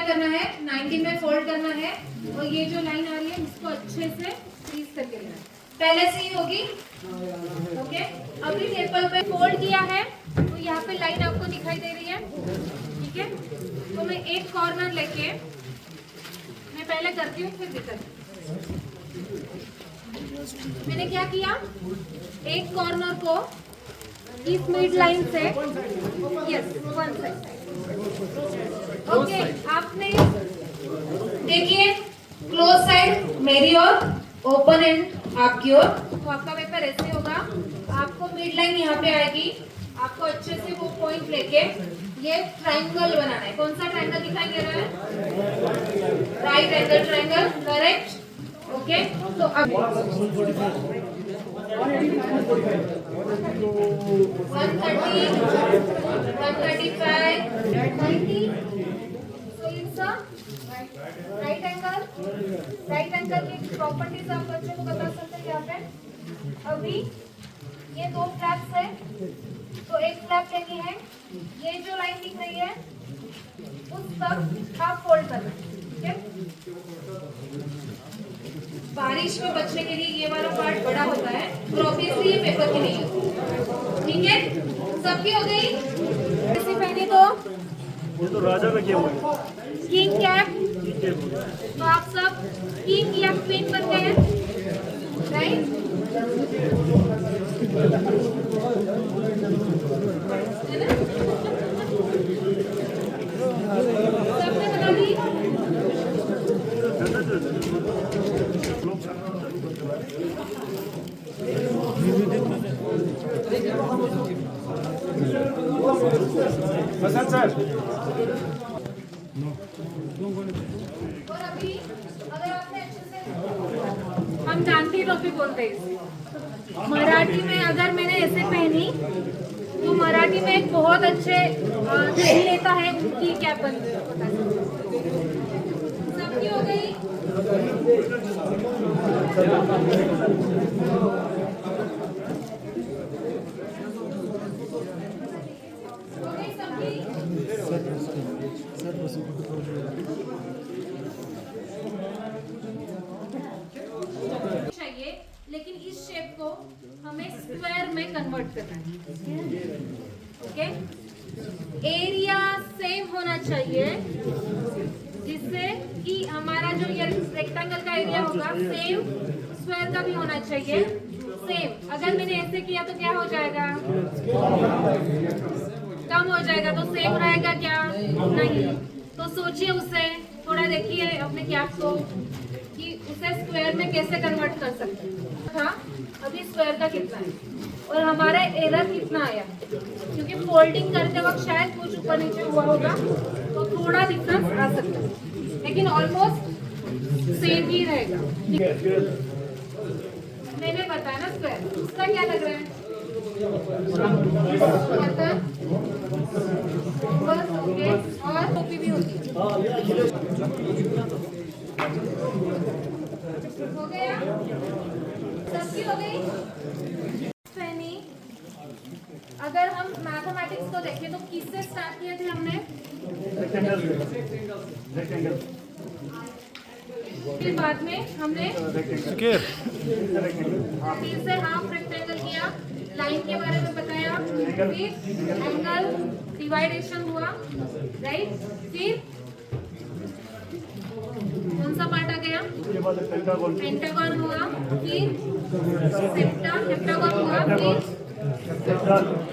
करना है, 19 में फोल्ड करना है और ये जो लाइन आ रही है इसको अच्छे से क्रीज करके लेना है। पहले से ही होगी, ओके। अभी टेबल पे फोल्ड किया है तो यहाँ पे लाइन आपको दिखाई दे रही है, ठीक है। तो मैं एक कॉर्नर लेके मैं पहले करती हूँ फिर दिखाती हूँ। मैंने क्या किया, एक कॉर्नर को इस मिड लाइन से, यस, वन साइड, ओके। आपने देखिए क्लोज साइड मेरी और ओपन एंड आपकी ओर, तो आपका पेपर ऐसे होगा। आपको मिड लाइन यहाँ पे आएगी, आपको अच्छे से वो पॉइंट लेके ये ट्रायंगल बनाना है। कौन सा ट्रायंगल दिखाई दे रहा है? Right angle triangle, correct, okay. तो अब 130, 135, 90, so it's a right angle. Right angle की प्रॉपर्टीज आप बच्चों को बता सकते हैं यहाँ पे। अभी ये दो फ्लैप्स है तो एक फ्लैप लेनी है, ये जो लाइन दिख रही है उस तक आप फोल्ड करना है, ठीक है। बारिश में बचने के लिए ये वाला पार्ट बड़ा होता है और ऑब्वियसली ये पेपर की नहीं होती, ठीक है। सबकी हो गई, ऐसे पहने तो ये तो राजा का गेम है। किंग कैप, तो आप सब किंग या क्वीन बन गए हैं, राइट। सबने बना दी। बसंत सर, और अभी अगर आपने अच्छे से, हम जानती टोपी बोलते हैं, मराठी में अगर मैंने ऐसे पहनी तो मराठी में एक बहुत अच्छे लेता है उनकी क्या बनती है। सबकी हो गई, चाहिए, लेकिन इस शेप को हमें स्क्वायर में कन्वर्ट करना है, ओके। एरिया सेम होना चाहिए जिससे कि हमारा जो ये रेक्टेंगल का एरिया होगा सेम स्क्वायर का भी होना चाहिए, सेम। अगर मैंने ऐसे किया तो क्या हो जाएगा, कम हो जाएगा, तो सेम रहेगा क्या, नहीं। तो सोचिए उसे, थोड़ा देखिए अपने कैप को कि उसे स्क्वायर में कैसे कन्वर्ट कर सकते हैं। हाँ, अभी स्क्वायर का कितना है और हमारा एरर कितना आया, क्योंकि फोल्डिंग करते वक्त शायद कुछ ऊपर नीचे हुआ होगा तो थोड़ा डिफरेंस आ सकता है, लेकिन ऑलमोस्ट सेम ही रहेगा। मैंने बताया ना स्क्वायर, उसका क्या लग रहा है, और टोपी भी होती है। हो गया, सबकी हो गई। पहनी, अगर हम मैथमेटिक्स को देखें तो किससे स्टार्ट किए थे हमने, फिर बाद में हमने फिर से हाफ रेक्टेंगल किया, लाइन के बारे में बताया, फिर एंगल डिवाइडेशन हुआ, राइट। फिर कौन सा पार्ट आ गया, पेंटागन हुआ, फिर हेप्टागन हुआ, फिर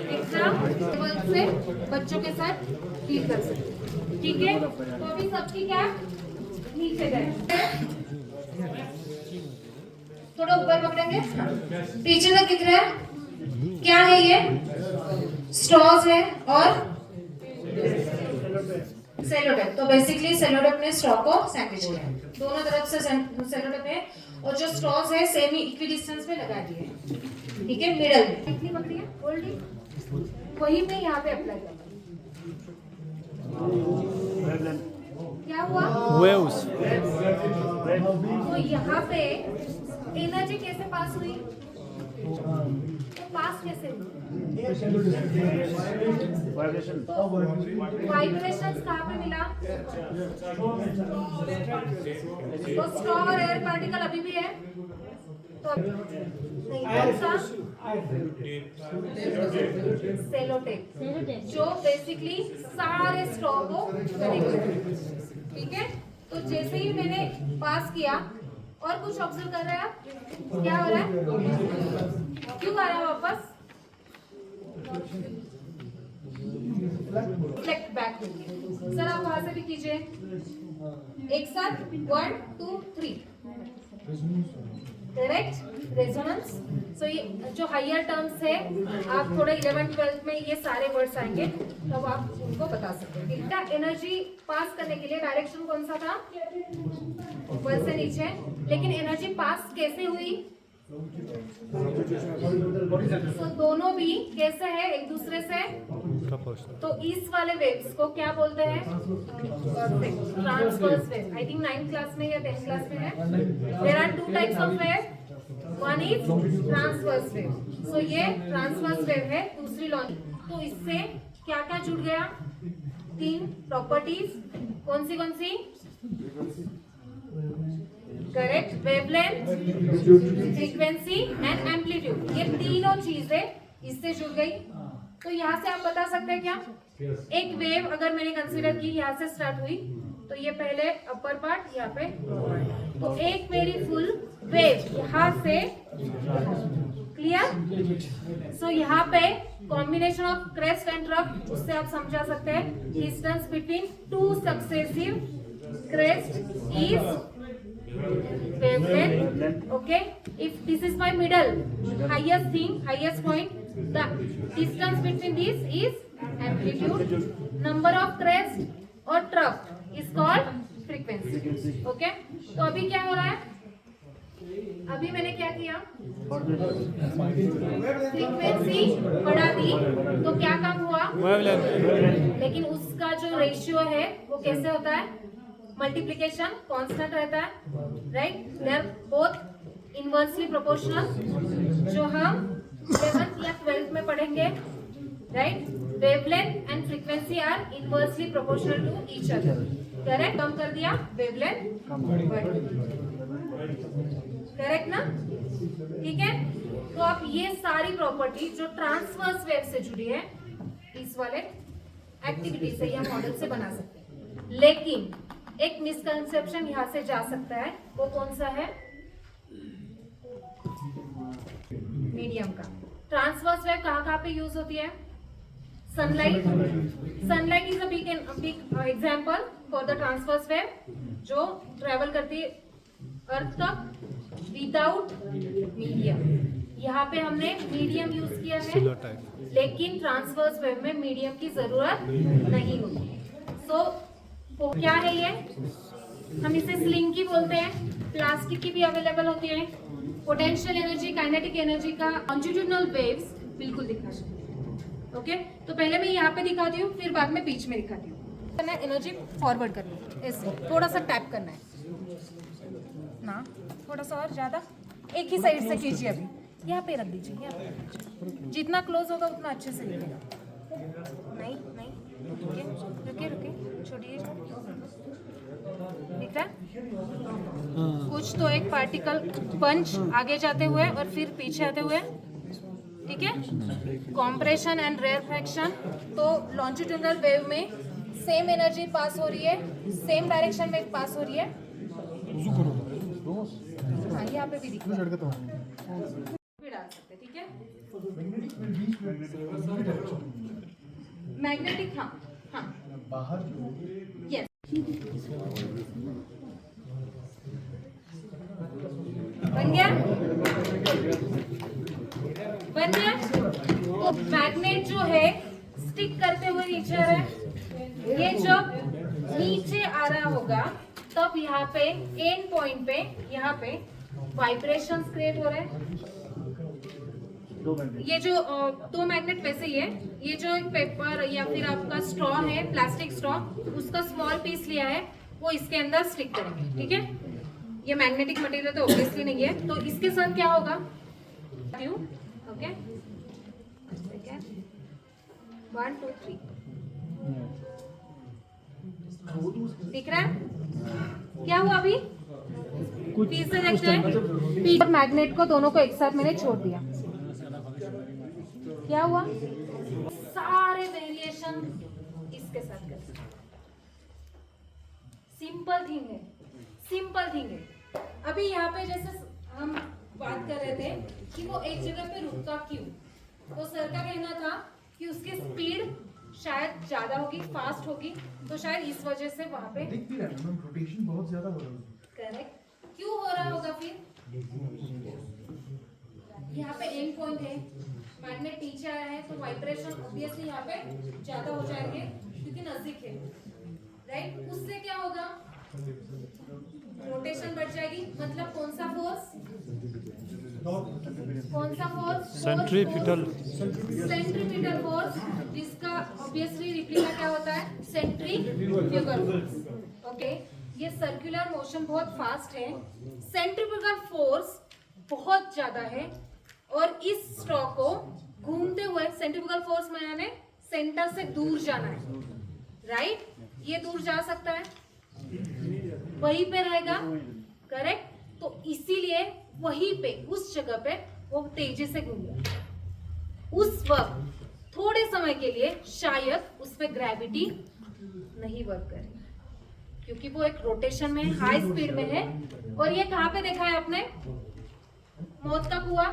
टेट्रागन से बच्चों के साथ डील कर सकते, ठीक है। तो अभी सबकी क्या नीचे गए, थोड़ा ऊपर पकड़ेंगे, पीछे तक दिख रहा है। क्या है ये, स्ट्रॉज है और सेलोटेप। तो बेसिकली सेलोटेप ने स्ट्रॉ को सैंडविच किया है, दोनों तरफ से सेलोटेप है और जो स्ट्रॉज है सेमी इक्वी डिस्टेंस में लगा दिए, ठीक है, मिडल में। कितनी पकड़ी है, होल्डिंग, वही मैं यहाँ पे अप्लाई करता हूँ। क्या हुआ, वेव्स, तो यहाँ पे एनर्जी कैसे पास हुई, तो पास कैसे हुई? वाइब्रेशन तो वाइब्रेशंस कहाँ पे मिला? तो स्ट्रॉ और एयर पार्टिकल अभी भी है, तो नहीं कौन सा? सेलोटेप, जो बेसिकली सारे स्ट्रॉ को कनेक्ट करता है। ठीक है, तो जैसे ही मैंने पास किया, और कुछ ऑब्जर्व कर रहे हैं आप? क्या हो रहा है? क्यों आ रहा है वापस? रिफ्लेक्ट बैक होगी। सर आप वहां से भी कीजिए एक साथ, 1 2 3। Correct, resonance. सो ये जो हायर टर्म्स है, आप थोड़ा 11th-12th में ये सारे वर्ड्स आएंगे, तब आप उनको बता सकते हैं। इनका एनर्जी पास करने के लिए डायरेक्शन कौन सा था? ऊपर से नीचे। लेकिन एनर्जी पास कैसे हुई? तो दोनों भी कैसे है एक दूसरे से? तो इस वाले वेव्स को क्या बोलते हैं? Transverse wave. I think 9th class में या 10th क्लास में है। There are 2 types of wave, one is transverse wave. So ये ट्रांसवर्स वेव है, दूसरी लॉन्ग। तो इससे क्या क्या जुड़ गया? 3 प्रॉपर्टीज। कौन सी? Correct, wavelength, frequency and amplitude. ये तीनों चीजें इससे जुड़ गई। तो यहाँ से आप बता सकते हैं क्या? एक वेव अगर मैंने कंसीडर की, यहाँ से स्टार्ट हुई, तो ये पहले अपर पार्ट, यहाँ पे, तो एक मेरी फुल वेव यहाँ से, क्लियर? सो यहाँ पे combination of crest and trough, उससे आप समझा सकते हैं distance between 2 successive crest is wavelength. Okay, if this is my middle, highest point, the distance between this is amplitude. Number of crest or trough is called frequency. Okay, तो अभी क्या हो रहा है? अभी मैंने क्या किया? फ्रीक्वेंसी बढ़ा दी, तो क्या काम हुआ? लेकिन उसका जो रेशियो है वो कैसे होता है? मल्टीप्लिकेशन कांस्टेंट रहता है, right? They are both inversely proportional, जो हम 11th या 12th में पढ़ेंगे, right? Wavelength and frequency are inversely proportional to each other. Correct, कम कर दिया, वेवलेंथ करेक्ट ना? ठीक है, तो आप ये सारी प्रॉपर्टी जो ट्रांसवर्स वेव से जुड़ी है, इस वाले एक्टिविटी से या मॉडल से बना सकते हैं। लेकिन एक मिसकंसेप्शन यहाँ से जा सकता है, वो कौन सा है? मीडियम का। ट्रांसवर्स वेव कहाँ पे यूज होती है? Sunlight is a big example for the transverse wave, जो ट्रेवल करती है अर्थ तक विदाउट मीडियम। यहाँ पे हमने मीडियम यूज किया है, लेकिन ट्रांसवर्स वेव में मीडियम की जरूरत नहीं होती। सो क्या है ये? हम इसे स्लिंकी बोलते हैं। प्लास्टिक की भी अवेलेबल होती है। पोटेंशियल एनर्जी, काइनेटिक एनर्जी का लॉन्जिट्यूडिनल वेव्स बिल्कुल दिखा सकते हैं। ओके, तो पहले मैं यहाँ पे दिखाती हूँ, फिर बाद में बीच में दिखाती हूँ। करना है, एनर्जी फॉरवर्ड करनी है, ऐसे थोड़ा सा टैप करना है ना, थोड़ा सा और ज्यादा, एक ही साइड से कीजिए। अभी यहाँ पे रख दीजिए, यहाँ पे जितना क्लोज होगा उतना अच्छे से दिखेगा। नहीं, रुके, छोड़िए। दिख रहा है? कुछ तो एक पार्टिकल पंच आगे जाते हुए और फिर पीछे आते हुए, ठीक है? Compression and rarefaction. तो लॉन्जिट्यूडिनल वेव में सेम एनर्जी पास हो रही है, सेम डायरेक्शन में पास हो रही है। हाँ, यहाँ पे भी दिख रहा है, भी डाल सकते, ठीक है? मैग्नेटिक, हाँ यस। बन गया? तो मैग्नेट जो है स्टिक करते हुए नीचे आ रहा है। ये जब नीचे आ रहा होगा, तब यहाँ पे एंड पॉइंट पे, यहाँ पे वाइब्रेशंस क्रिएट हो रहे हैं। ये जो दो मैग्नेट वैसे ही है। ये जो एक पेपर या फिर आपका स्ट्रॉ है, प्लास्टिक स्ट्रॉ, उसका स्मॉल पीस लिया है, वो इसके अंदर स्टिक करेंगे, ठीक है? ये मैग्नेटिक मटेरियल तो ऑब्वियसली नहीं है, तो इसके साथ क्या होगा? ओके, सेकेंड 1 2 3 दिख रहा है क्या हुआ अभी फिर से देखते हैं पी और मैग्नेट को दोनों को एक साथ मैंने छोड़ दिया क्या हुआ सारे वेरिएशन इसके साथ कर सिंपल थिंग है अभी यहाँ पे जैसे हम बात कर रहे थे कि वो एक जगह पे रुका क्यों तो सर का कहना था कि उसकी स्पीड शायद ज्यादा होगी फास्ट होगी तो शायद इस वजह से वहां पे दिख भी रहा है मैम रोटेशन बहुत ज्यादा हो रहा है करेक्ट क्यों हो रहा होगा फिर यहाँ पे एंड पॉइंट है मैग्नेट नीचे आया है तो वाइब्रेशन ऑब्वियसली यहाँ पे ज्यादा हो जाएंगे क्योंकि नजदीक है राइट उससे क्या होगा रोटेशन बढ़ जाएगी मतलब कौन सा फोर्स सेंट्रीपिटल फोर्स जिसका ऑब्वियसली रिप्लिका क्या होता है सेंट्रीफ्यूगल ओके ये सर्कुलर मोशन बहुत फास्ट है सेंट्रीफ्यूगल फोर्स बहुत ज्यादा है और इस स्ट्रोक को घूमते हुए सेंट्रीफ्यूगल फोर्स में यानी सेंटर से दूर जाना है राइट ये दूर जा सकता है वहीं पे रहेगा करेक्ट तो इसीलिए वहीं पे उस जगह पे वो तेजी से घूमेगा उस वक्त थोड़े समय के लिए शायद उस पे ग्रेविटी नहीं वर्क करेगी क्योंकि वो एक रोटेशन में हाई स्पीड में है और ये कहाँ पे देखा है आपने मौत का कुआं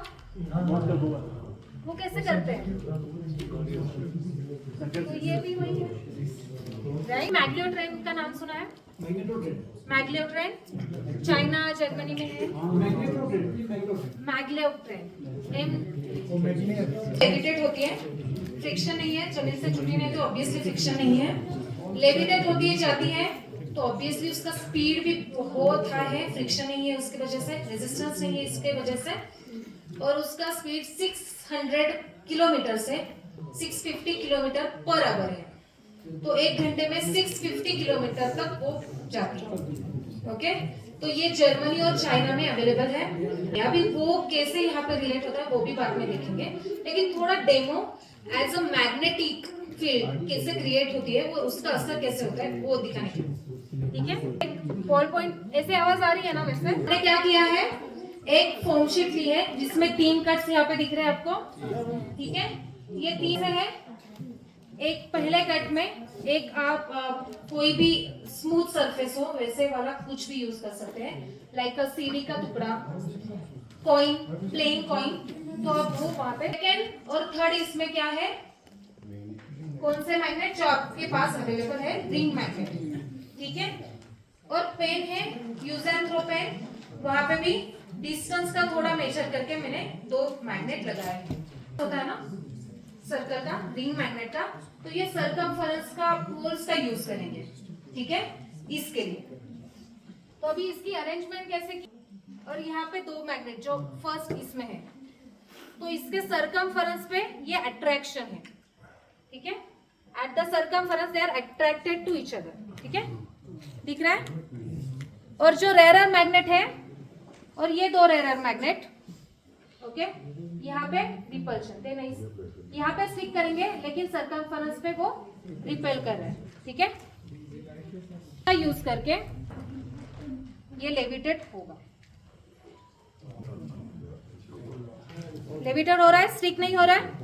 वो कैसे करते हैं तो ये भी वही है राइट मैग्लियो ट्रेन का नाम सुना है मैग्लियो ट्रेन चाइना जर्मनी में है मैग्लियो ट्रेन लेविटेट होती है फ्रिक्शन नहीं है जमीन से जुड़ी नहीं तो ऑब्वियसली फ्रिक्शन नहीं है लेविटेट होती है जाती है तो ऑब्वियसली उसका स्पीड भी बहुत हाई है फ्रिक्शन नहीं है उसकी वजह से रेजिस्टेंस नहीं है इसके वजह से और उसका स्पीड 600 किलोमीटर से 650 किलोमीटर पर आवर है तो एक घंटे में 650 किलोमीटर तक वो जाती है ओके तो ये जर्मनी और चाइना में अवेलेबल है अभी वो कैसे यहाँ पे रिलेट होता है वो भी बाद में देखेंगे लेकिन थोड़ा demo as a magnetic field कैसे क्रिएट होती है वो उसका असर कैसे होता है वो दिखाने के ठीक है बॉल पॉइंट ऐसे आवाज आ रही है ना वैसे हमने क्या किया है एक फॉर्म शीट ली है जिसमें 3 कट्स यहाँ पे दिख रहे हैं आपको ठीक है ये 3 है एक पहले कट में एक आप कोई भी स्मूथ सरफेस हो वैसे वाला कुछ भी यूज कर सकते हैं लाइक अ सीढ़ी का टुकड़ा कॉइन प्लेन कॉइन तो आप वो वहां पे सेकेंड और थर्ड इसमें क्या है कौन से मैग्नेट जो आपके पास अवेलेबल है रिंग मैग्नेट ठीक है और पेन है यूज एंड थ्रो पेन वहां पे भी डिस्टेंस का थोड़ा मेजर करके मैंने 2 मैग्नेट लगाए हैं होता है ना सर्कल का रिंग मैग्नेट का तो ये सर्कमफरेंस का पोल्स का यूज करेंगे ठीक है इसके लिए तो अभी इसकी अरेंजमेंट कैसे की और यहाँ पे 2 मैग्नेट जो फर्स्ट इसमें है तो इसके सर्कमफरेंस पे ये अट्रैक्शन है ठीक है at the circumference they are attracted to each other ठीक है दिख रहा है और जो रेयर मैग्नेट है और ये 2 रेयर मैग्नेट ओके यहाँ पे रिपल्शन दे नहीं यहाँ पे स्टिक करेंगे लेकिन सर्कमफरेंस पे वो रिपेल कर रहे हैं ठीक है यूज करके ये लेविटेट होगा लेविटेट हो रहा है स्टिक नहीं हो रहा है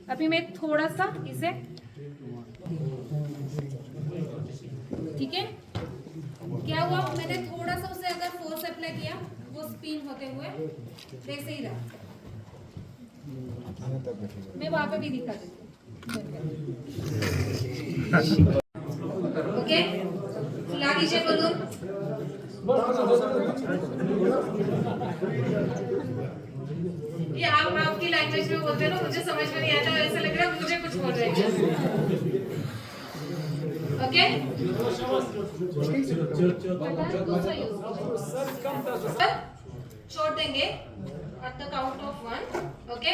अभी मैं थोड़ा सा इसे ठीक है क्या हुआ मैंने थोड़ा सा उसे अगर फोर्स अप्लाई किया वो स्पिन होते हुए वैसे ही रहा मैं वहां पे भी दिखा देती हूँ ओके ला दीजिए बलून ये आप आपकी लैंग्वेज में बोलते हो ना मुझे समझ में नहीं आता ऐसा लग रहा है मुझे कुछ बोल रहे हैं ओके छोड़ देंगे at the count of 1 okay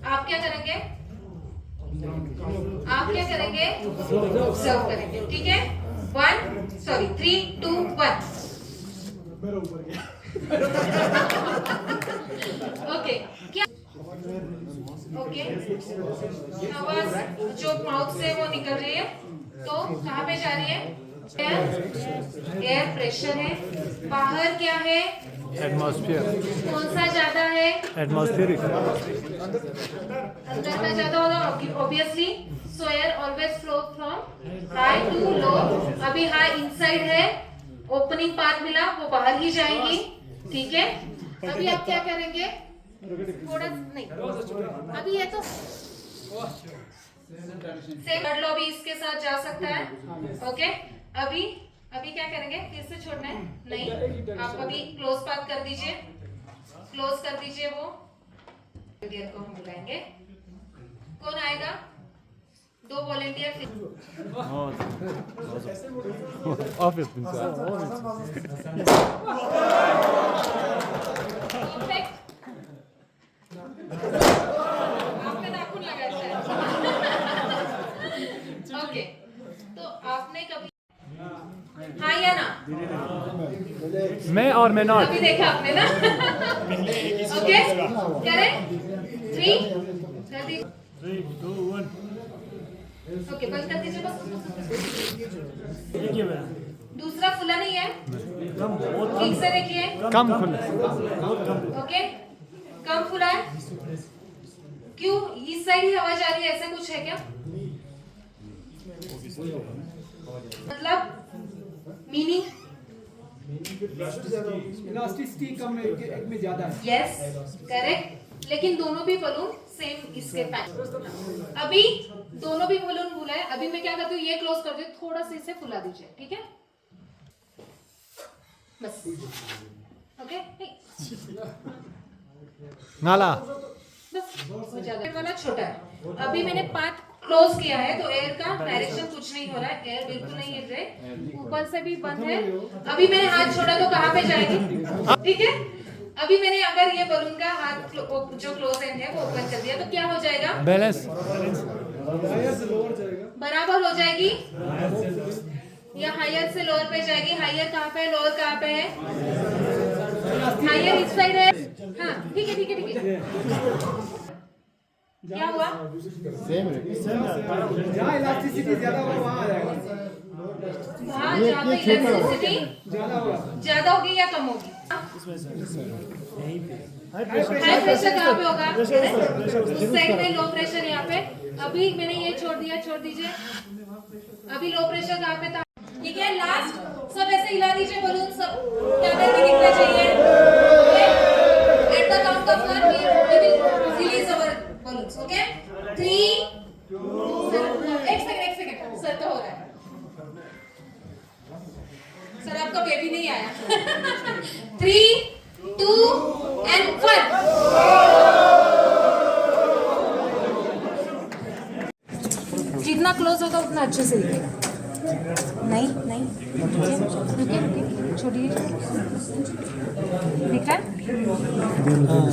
आप क्या करेंगे ऑब्जर्व करेंगे ठीक है 3 2 1 ओके क्या ओके, आवाज जो माउथ से वो निकल रही है, तो कहाँ पे जा रही है? एयर प्रेशर है। बाहर क्या है? एटमॉस्फेयर, कौन सा ज्यादा है? एटमॉस्फेरिक, अंदर का ज्यादा होगा obviously. So air always flow from high to low. अभी हाई इनसाइड है, ओपनिंग पार्ट मिला, वो बाहर ही जाएंगी। ठीक है, अभी आप क्या करेंगे? थोड़ा नहीं, अभी ये तो सेम लो भी इसके साथ जा सकता है। ओके, अभी क्या करेंगे? फिर से छोड़ना है? नहीं, आप अभी क्लोज पार्ट कर दीजिए, क्लोज कर दीजिए। वो वॉलंटियर को हम बुलाएंगे। कौन आएगा? 2 वॉलंटियर। ऑफिस आपने नाखून लगाया शायद। ओके, तो आपने कभी हाँ या ना? मैं और मैं नॉट। अभी देखा आपने ना? ओके, करें 3 कर दीजिए। 3, 2, 1। ओके, बंद कर दीजिए बस। दूसरा खुला नहीं है, ठीक से देखिए। कम खुला। ओके, कम खुला है। क्यों? इस साइड ही हवा जा रही है, ऐसा कुछ है क्या? मतलब मीनिंग? इलास्टिसिटी कम है, एक में ज्यादा है। Yes, correct. लेकिन दोनों भी बलून सेम इसके पैच। अभी दोनों भी बलून फूला है। अभी मैं क्या करती हूँ, ये क्लोज करती हूँ, थोड़ा सा इसे फुला दीजिए। ठीक है, बस। ओके, नाला। बस हो जाएगा। वाला छोटा है। अभी मैंने पाथ क्लोज किया है, तो एयर का डायरेक्शन कुछ नहीं हो रहा है। एयर बिल्कुल नहीं हिल रहे, ऊपर से भी बंद है। अभी मैंने हाथ छोड़ा तो कहाँ पे जाएगी? ठीक है, अभी मैंने अगर ये बलून का हाथ जो क्लोज एंड है वो ओपन कर दिया, तो क्या हो जाएगा? बैलेंस। बराबर हो जाएगी या हायर से लोअर पे जाएगी? हायर कहाँ पे है, लोअर कहाँ पे है? हायर इस साइड है। हाँ, ठीक है, ठीक है, ठीक है। क्या हुआ? जहाँ इलास्टिसिटी ज्यादा होगा वहाँ आ जाएगा। वहाँ जहाँ पे इलेक्ट्रिसिटी ज्यादा होगी या कम होगी? हाई प्रेशर कहाँ पे होगा? उस साइड में लो प्रेशर यहाँ पे। अभी मैंने ये छोड़ दिया, छोड़ दीजिए। अभी लो प्रेशर कहाँ पे था? ठीक है, लास्ट सब ऐसे हिला दीजिए बलून, सब कैमरे में दिखना चाहिए। At the count of 1 we will release our balloons. Okay, 3, 2, एक सेकंड सर तो हो रहा है। सर आपका बेबी नहीं आया। 3, 2 and 1। जितना क्लोज होगा उतना अच्छे से दिखेगा। नहीं नहीं, रुकिए, छोड़िए। दिख रहा है?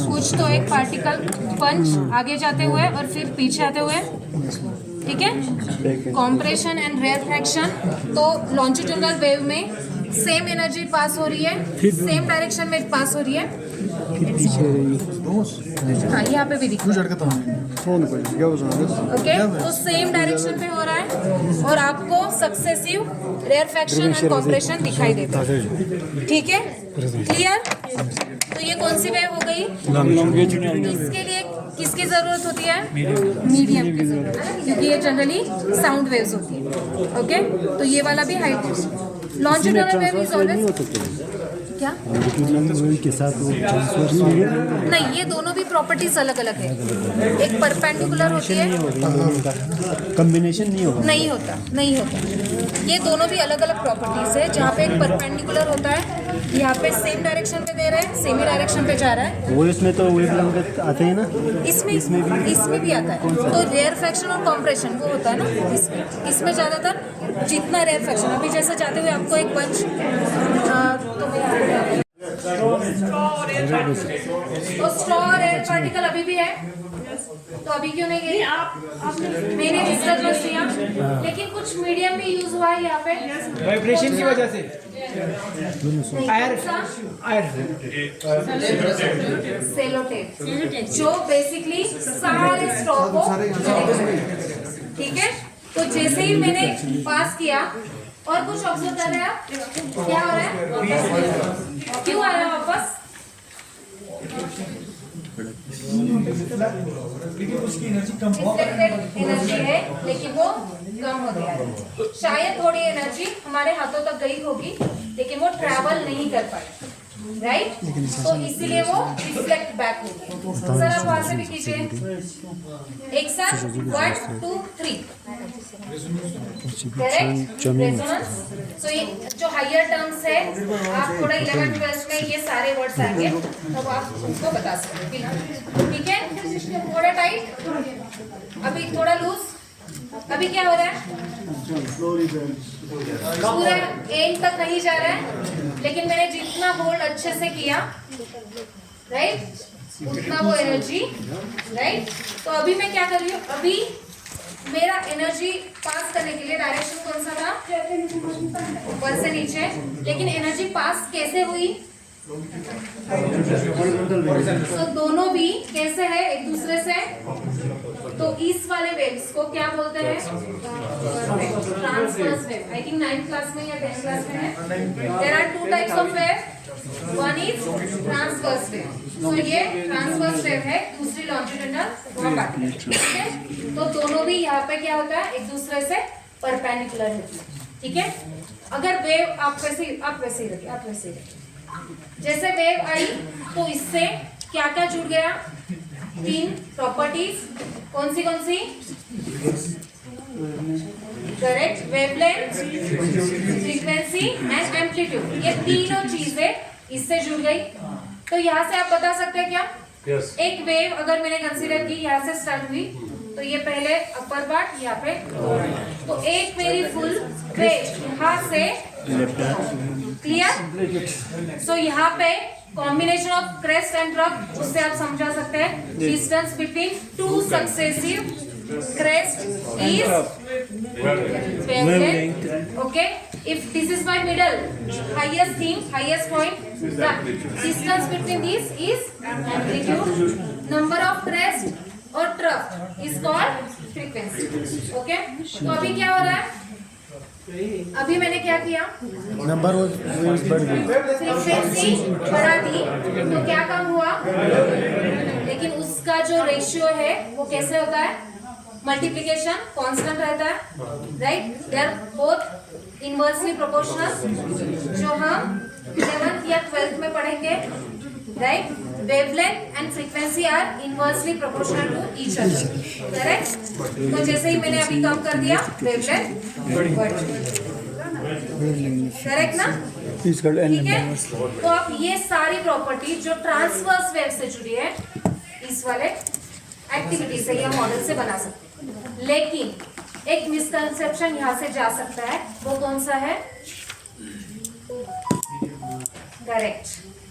कुछ तो एक पार्टिकल पंच आगे जाते हुए और फिर पीछे आते हुए। ठीक है, कॉम्प्रेशन एंड रेफ्रैक्शन। तो लॉन्जिट्यूडिनल वेव में सेम एनर्जी पास हो रही है, सेम डायरेक्शन में पास हो रही है। हाँ, यहाँ पे भी दिख रहा है। ओके, तो सेम डायरेक्शन पे हो रहा है और आपको सक्सेसिव रेफ्रैक्शन एंड कॉम्प्रेशन दिखाई देता है। ठीक है, क्लियर? तो ये कौन सी वेव हो गई? इसके लिए किसकी जरूरत होती है? मीडियम की जरूरत है, क्योंकि ये जनरली साउंड वेव्स होती है। ओके, तो ये वाला भी high longitudinal wave is always क्या? के साथ नहीं, ये दोनों भी प्रॉपर्टीज अलग अलग है। एक परपेंडिकुलर होती है, कॉम्बिनेशन नहीं होगा, नहीं होता, नहीं होता। ये दोनों भी अलग अलग प्रॉपर्टीज है। जहाँ पे एक परपेंडिकुलर होता है, यहाँ पे सेम डायरेक्शन पे दे रहा है, सेम ही डायरेक्शन पे जा रहा है। वो इसमें तो वेवलेंथ आते हैं ना, इसमें भी आता है। तो रेयरफैक्शन और कॉम्प्रेशन वो होता है ना इसमें ज़्यादातर। जितना रेयरफैक्शन, अभी जैसे जाते हुए आपको एक पंच तो तो स्ट्रॉ और एयर पार्टिकल अभी भी है, तो अभी क्यों नहीं गई? मैंने डिस्टर्बेंस दिया, लेकिन कुछ मीडियम भी यूज हुआ है यहाँ पे वाइब्रेशन की वजह से एयर सेलो टेप, जो बेसिकली सारे स्ट्रॉ को, ठीक है। तो जैसे ही मैंने पास किया, और कुछ ऑब्जर्व कर रहे हैं आप, क्या हो रहा है, क्यों आ रहा है वापस? लेकिन उसकी एनर्जी कम रिफ्लेक्टेड एनर्जी है, लेकिन वो कम हो गया है। शायद थोड़ी एनर्जी हमारे हाथों तक गई होगी, लेकिन वो ट्रैवल नहीं कर पाई, राइट? तो इसीलिए वो रिफ्लेक्ट बैक हो गया। सर आप वहां से भी कीजिए, एक साथ 1 2 3, करेक्ट, रेजोनेंस। सो ये जो हायर टर्म्स है, आप थोड़ा 11th 12th में ये सारे वर्ड्स आएंगे, तब आप उनको बता सकते हैं, ठीक है? थोड़ा टाइट, अभी थोड़ा लूज, अभी क्या हो रहा है? पूरा एंड तक नहीं जा रहा है, लेकिन मैंने जितना होल्ड अच्छे से किया, राइट, उतना वो एनर्जी, राइट। तो अभी मैं क्या कर रही हूँ, अभी मेरा एनर्जी पास करने के लिए डायरेक्शन कौन सा था? ऊपर से नीचे, लेकिन एनर्जी पास कैसे हुई? तो दोनों भी कैसे है एक दूसरे से? तो इस वाले वेव्स को क्या बोलते हैं? Transverse wave. I think 9th class में या 10th क्लास में है। There are 2 types of wave, one is transverse wave. तो ये ट्रांसवर्स वेव है, दूसरी लॉन्जिट्यूडिनल वहां पर, ठीक है? तो दोनों भी यहाँ पे क्या होता है, एक दूसरे से परपेंडिकुलर होती है, ठीक है? अगर वेव आप वैसे ही रखिए, जैसे वेव आई तो इससे क्या क्या जुड़ गया? 3 प्रॉपर्टीज, कौन सी? Correct, wavelength, frequency and amplitude, ये तीनों चीजें इससे जुड़ गई। तो यहाँ से आप बता सकते हैं क्या? एक वेव अगर मैंने कंसीडर की, यहाँ से स्टार्ट हुई, तो ये पहले अपर पार्ट, यहाँ पे, तो एक मेरी फुल वेव यहाँ से, क्लियर? सो यहाँ पे combination of crest and trough, उससे आप समझा सकते हैं distance between 2 successive crest is wavelength. Okay, if this is my middle, highest point, the distance between these is amplitude. Number of crest और trough is called frequency. Okay, तो अभी क्या हो रहा है? अभी मैंने क्या किया? नंबर ऑफ वेव्स बढ़ गई, फ्रीक्वेंसी बढ़ा दी, तो क्या काम हुआ? लेकिन उसका जो रेशियो है वो कैसे होता है? मल्टीप्लिकेशन कांस्टेंट रहता है, right? They are both inversely proportional, जो हम 11th या 12th में पढ़ेंगे, right? Wavelength and frequency are inversely proportional to each other, correct? तो जैसे ही मैंने अभी कम कर दिया, वेवलेंथ करेक्ट ना? ठीक है? तो आप ये सारी प्रॉपर्टी जो ट्रांसवर्स वेव से जुड़ी है, इस वाले एक्टिविटी से या मॉडल से बना सकते हैं। लेकिन एक मिसकंसेप्शन यहाँ से जा सकता है, वो कौन सा है? करेक्ट,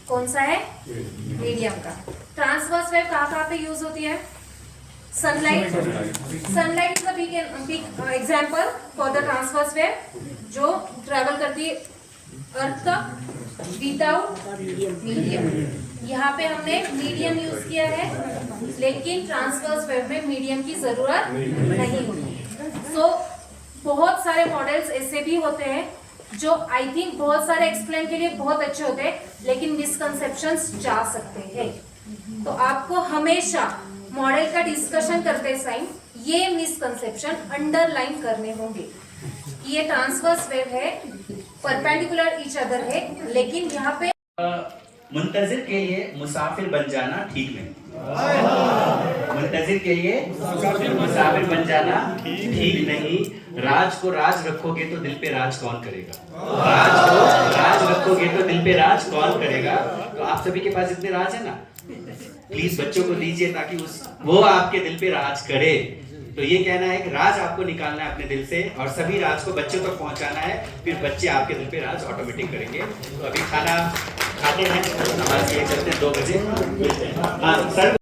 कौन सा है? मीडियम का। ट्रांसवर्स वेव कहाँ पे यूज होती है? Sunlight is the big example for the transverse wave, जो ट्रेवल करती है अर्थ तक विदाउट मीडियम। यहाँ पे हमने मीडियम यूज किया है, लेकिन ट्रांसवर्स वेव में मीडियम की जरूरत नहीं होती। सो बहुत सारे मॉडल्स ऐसे भी होते हैं जो आई थिंक बहुत सारे एक्सप्लेन के लिए बहुत अच्छे होते हैं, लेकिन मिसकंसेप्शंस जा सकते हैं। तो आपको हमेशा मॉडल का डिस्कशन करते टाइम ये मिसकंसेप्शन अंडरलाइन करने होंगे कि ये ट्रांसवर्स वेव है, परपेंडिकुलर ईच अदर है, लेकिन यहाँ पे मुंतजिर के लिए मुसाफिर बन जाना ठीक नहीं। मुंतजिर के लिए मुसाफिर बन जाना ठीक नहीं। राज को राज रखोगे तो दिल पे राज कौन करेगा? राज को राज रखोगे तो दिल पे राज कौन करेगा? तो आप सभी के पास इतने राज है ना, प्लीज बच्चों को दीजिए ताकि वो आपके दिल पे राज करे। तो ये कहना है कि राज आपको निकालना है अपने दिल से और सभी राज को बच्चों तक पहुंचाना है, फिर बच्चे आपके दिल पे राज ऑटोमेटिक करेंगे। तो अभी खाना खाते हैं, नमाज के लिए चलते हैं, 2 बजे मिलते हैं। हाँ सर।